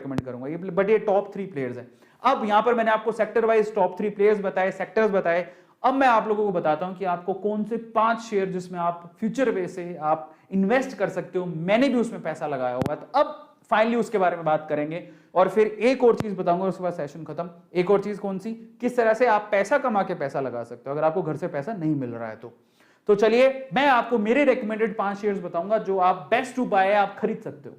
Recommend करूंगा ये, but ये टॉप 3 प्लेयर्स हैं। अब यहां पर मैंने आपको सेक्टर वाइज टॉप 3 प्लेयर्स बताए, सेक्टर्स बताए। अब मैं आप लोगों को बताता हूं कि आपको कौन से 5 शेयर जिसमें आप फ्यूचर वे से आप इन्वेस्ट कर सकते हो, मैंने भी उसमें पैसा लगाया हुआ है। तो अब फाइनली उसके बारे में बात करेंगे और फिर एक और चीज बताऊंगा, उसके बाद सेशन खत्म। एक और चीज कौन सी, किस तरह से आप पैसा कमा के पैसा लगा सकते हो अगर आपको घर से पैसा नहीं मिल रहा है तो चलिए मैं आपको मेरे रेकमेंडेड 5 शेयर्स बताऊंगा जो आप बेस्ट टू बाय आप खरीद सकते हो।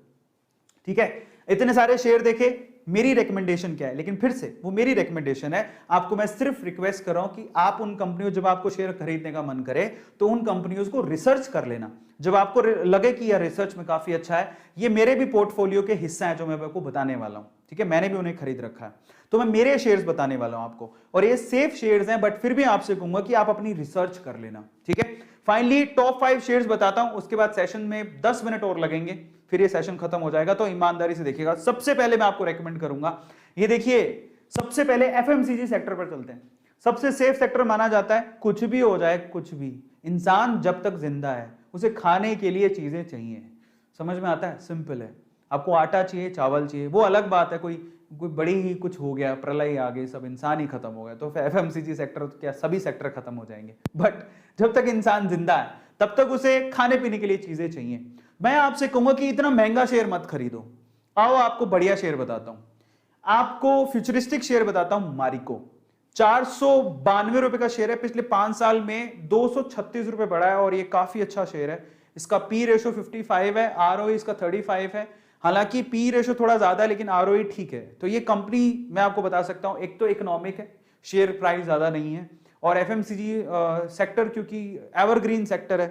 ठीक है, इतने सारे शेयर देखे, मेरी रिकमेंडेशन क्या है, लेकिन फिर से वो मेरी रिकमेंडेशन है, आपको मैं सिर्फ रिक्वेस्ट कर रहा हूं कि आप उन कंपनियों, जब आपको शेयर खरीदने का मन करे तो उन कंपनियों को रिसर्च कर लेना। जब आपको लगे कि यह रिसर्च में काफी अच्छा है, ये मेरे भी पोर्टफोलियो के हिस्सा है जो मैं आपको बताने वाला हूं। ठीक है, मैंने भी उन्हें खरीद रखा है, तो मैं मेरे शेयर्स बताने वाला हूं आपको, और ये सेफ शेयर्स हैं, बट फिर भी आपसे कहूंगा कि आप अपनी रिसर्च कर लेना। ठीक है, फाइनली टॉप 5 शेयर्स बताता हूं, उसके बाद सेशन में 10 मिनट और लगेंगे, फिर ये सेशन खत्म हो जाएगा। तो ईमानदारी से देखिएगा। सबसे पहले मैं आपको रेकमेंड करूंगा, ये देखिए, सबसे पहले एफएमसीजी सेक्टर पर चलते हैं। सबसे सेफ सेक्टर माना जाता है, कुछ भी हो जाए कुछ भी, इंसान जब तक जिंदा है उसे खाने के लिए चीजें चाहिए। समझ में आता है, सिंपल है। आपको आटा चाहिए, चावल चाहिए, वो अलग बात है, कोई बड़ी ही कुछ हो गया, प्रलय आ गई, सब इंसान ही खत्म हो गया, तो एफएमसीजी सेक्टर तो क्या सभी सेक्टर खत्म हो जाएंगे। बट जब तक इंसान जिंदा है तब तक उसे खाने पीने के लिए चीजें चाहिए। मैं आपसे कहूंगा कि इतना महंगा शेयर मत खरीदो। आओ आपको बढ़िया शेयर बताता हूं, आपको फ्यूचरिस्टिक शेयर बताता हूं। मारिको 492 रुपए का शेयर है, पिछले 5 साल में 236 रुपए बढ़ा है, और ये काफी अच्छा शेयर है। इसका पी रेशो 55 है, आरओई इसका 35 है। हालांकि पी रेशो थोड़ा ज्यादा है लेकिन आरओई ठीक है। तो ये कंपनी मैं आपको बता सकता हूं, एक तो इकोनॉमिक है, शेयर प्राइस ज्यादा नहीं है, और एफएमसीजी सेक्टर क्योंकि एवरग्रीन सेक्टर है,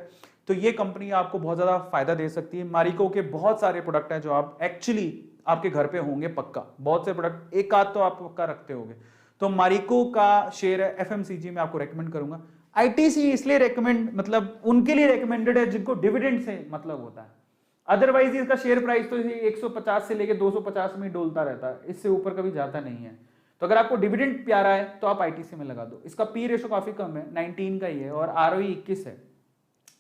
तो ये कंपनी आपको बहुत ज्यादा फायदा दे सकती है। मारिको के बहुत सारे प्रोडक्ट हैं जो आप एक्चुअली आपके घर पे होंगे पक्का, बहुत से प्रोडक्ट, एक आध तो आप पक्का रखते होंगे। तो मारिको का शेयर है, एफएमसीजी में आपको रेकमेंड करूंगा। आईटीसी इसलिए रेकमेंड, मतलब उनके लिए रेकमेंडेड है जिनको डिविडेंड से मतलब होता है। अदरवाइज इसका शेयर प्राइस तो 150 से लेके 250 में डोलता रहता है, इससे ऊपर कभी जाता नहीं है। तो अगर आपको डिविडेंड प्यारा है तो आप आईटीसी में लगा दो। इसका पी रेशो काफी कम है, 19 का ही है, और आरओई 21 है।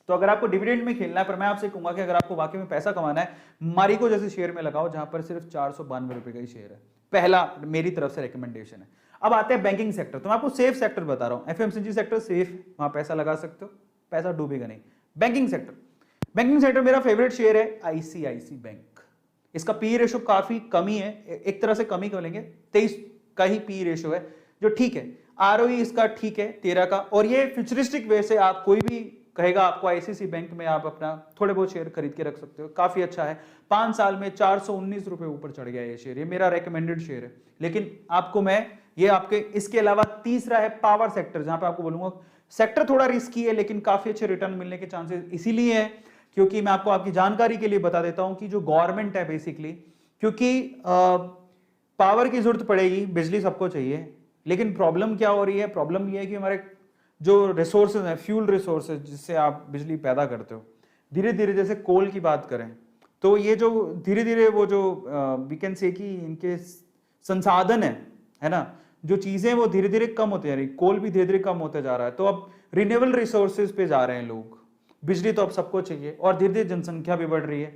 तो अगर आपको डिविडेंड में खेलना है, पर मैं आपसे कहूंगा कि अगर आपको वाकई में पैसा कमाना है, मारिको जैसे शेयर में लगाओ जहां पर सिर्फ 492 रुपए का ही शेयर है। पहला मेरी तरफ से रिकमेंडेशन है। अब आते हैं बैंकिंग सेक्टर, तो मैं आपको सेफ सेक्टर बता रहा हूं। एफएमसीजी सेक्टर सेफ, वहां पैसा लगा सकते हो, पैसा डूबेगा नहीं। बैंकिंग सेक्टर मेरा फेवरेट शेयर है आईसीआईसी बैंक। इसका पी रेशो काफी कमी है, एक तरह से कमी कर लेंगे, 23 का ही पी रेशो है, जो ठीक है। आरओई इसका ठीक है 13 का, और ये फ्यूचरिस्टिक वे से आप कोई भी कहेगा आपको आईसीआईसी बैंक में आप अपना थोड़े बहुत शेयर खरीद के रख सकते हो, काफी अच्छा है। 5 साल में 419 रुपए ऊपर चढ़ गया ये शेयर, ये मेरा रेकमेंडेड शेयर है। लेकिन आपको मैं ये आपके, इसके अलावा तीसरा है पावर सेक्टर, जहां पे आपको बोलूंगा सेक्टर थोड़ा रिस्की है लेकिन काफी अच्छे रिटर्न मिलने के चांसेस इसीलिए है क्योंकि मैं आपको आपकी जानकारी के लिए बता देता हूं कि जो गवर्नमेंट है बेसिकली, क्योंकि पावर की जरूरत पड़ेगी, बिजली सबको चाहिए, लेकिन प्रॉब्लम क्या हो रही है, प्रॉब्लम ये है कि हमारे जो रिसोर्सेज हैं, फ्यूल रिसोर्सेज जिससे आप बिजली पैदा करते हो, धीरे धीरे, जैसे कोल की बात करें तो ये जो धीरे धीरे वो जो वी कैन से कि इनके संसाधन है ना, जो चीजें वो धीरे धीरे कम होती जा रही, कोल भी धीरे धीरे कम होते जा रहा है, तो अब रिन्यूएबल रिसोर्सेज पे जा रहे हैं लोग। बिजली तो अब सबको चाहिए और धीरे धीरे जनसंख्या भी बढ़ रही है,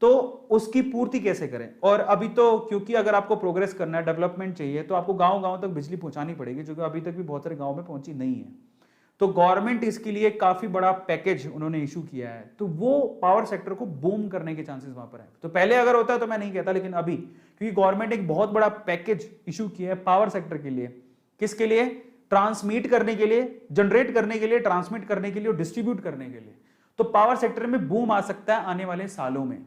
तो उसकी पूर्ति कैसे करें। और अभी तो क्योंकि अगर आपको प्रोग्रेस करना है, डेवलपमेंट चाहिए, तो आपको गांव गांव तक बिजली पहुंचानी पड़ेगी, जो कि अभी तक भी बहुत सारे गांव में पहुंची नहीं है। तो गवर्नमेंट इसके लिए काफी बड़ा पैकेज उन्होंने इशू किया है, तो वो पावर सेक्टर को बूम करने के चांसेस वहां पर है। तो पहले अगर होता है तो मैं नहीं कहता, लेकिन अभी क्योंकि गवर्नमेंट एक बहुत बड़ा पैकेज इशू किया है पावर सेक्टर के लिए, किसके लिए, ट्रांसमिट करने के लिए, जनरेट करने के लिए, ट्रांसमिट करने के लिए और डिस्ट्रीब्यूट करने के लिए। तो पावर सेक्टर में बूम आ सकता है आने वाले सालों में।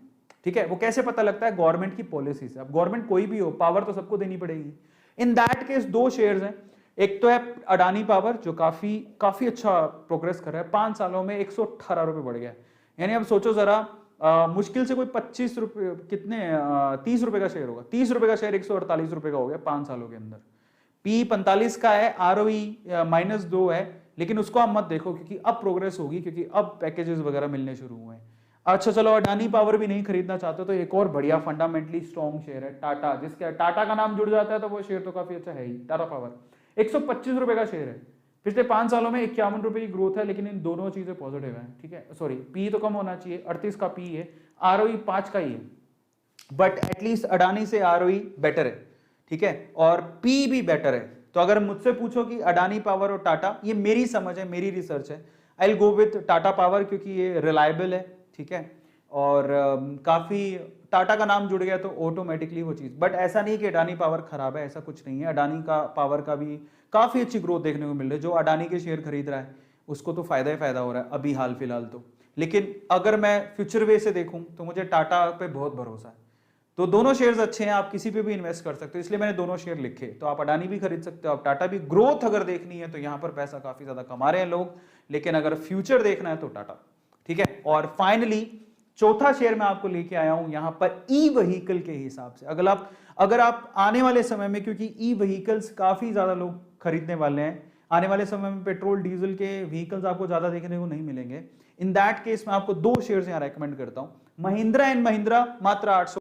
ठीक है, वो कैसे पता लगता है, गवर्नमेंट की पॉलिसी से। अब गवर्नमेंट कोई भी हो, पावर तो सबको देनी पड़ेगी। इन दैट केस 2 शेयर्स हैं, एक तो है अडानी पावर जो काफी अच्छा प्रोग्रेस कर रहा है, 5 सालों में 118 रुपए बढ़ गया। यानी अब सोचो जरा, मुश्किल से कोई 25 रुपए, कितने 30 रुपए का शेयर होगा, 30 रुपए का शेयर 148 रुपए का हो गया 5 सालों के अंदर। पी 45 का है, आरओई -2 है, लेकिन उसको आप मत देखो क्योंकि अब प्रोग्रेस होगी, क्योंकि अब पैकेजेस वगैरह मिलने शुरू हुए हैं। अच्छा चलो, अडानी पावर भी नहीं खरीदना चाहते तो एक और बढ़िया फंडामेंटली स्ट्रॉन्ग शेयर है टाटा, जिसके टाटा का नाम जुड़ जाता है तो वो शेयर तो काफी अच्छा है ही। टाटा पावर 125 रुपए का शेयर है, पिछले 5 सालों में 51 रुपए की ग्रोथ है, लेकिन इन दोनों चीजें पॉजिटिव है। ठीक है, सॉरी, पी तो कम होना चाहिए, 38 का पी है, आरओई 5 का ही है। बट एटलीस्ट अडानी से आरओई बेटर है, ठीक है, और पी भी बेटर है। तो अगर मुझसे पूछो कि अडानी पावर और टाटा, ये मेरी समझ है, मेरी रिसर्च है, I will go with Tata power क्योंकि ये रिलायबल है, ठीक है, और काफी टाटा का नाम जुड़ गया तो ऑटोमेटिकली वो चीज। बट ऐसा नहीं कि अडानी पावर खराब है, ऐसा कुछ नहीं है। अडानी का पावर का भी काफी अच्छी ग्रोथ देखने को मिल रही है। जो अडानी के शेयर खरीद रहा है उसको तो फायदा ही फायदा हो रहा है अभी हाल फिलहाल तो। लेकिन अगर मैं फ्यूचर वे से देखूं तो मुझे टाटा पे बहुत भरोसा है। तो दोनों शेयर्स अच्छे हैं, आप किसी पे भी इन्वेस्ट कर सकते हो, इसलिए मैंने दोनों शेयर लिखे। तो आप अडानी भी खरीद सकते हो, आप टाटा भी। ग्रोथ अगर देखनी है तो यहाँ पर पैसा काफी ज्यादा कमा रहे हैं लोग, लेकिन अगर फ्यूचर देखना है तो टाटा, ठीक है। और फाइनली चौथा शेयर मैं आपको लेके आया हूं यहाँ पर ई व्हीकल के हिसाब से। अगर आप आने वाले समय में, क्योंकि ई व्हीकल्स काफी ज्यादा लोग खरीदने वाले हैं, आने वाले समय में पेट्रोल डीजल के व्हीकल्स आपको ज्यादा देखने को नहीं मिलेंगे। इन दैट केस मैं आपको दो शेयर्स यहाँ रेकमेंड करता हूं। महिंद्रा एंड महिंद्रा मात्र 800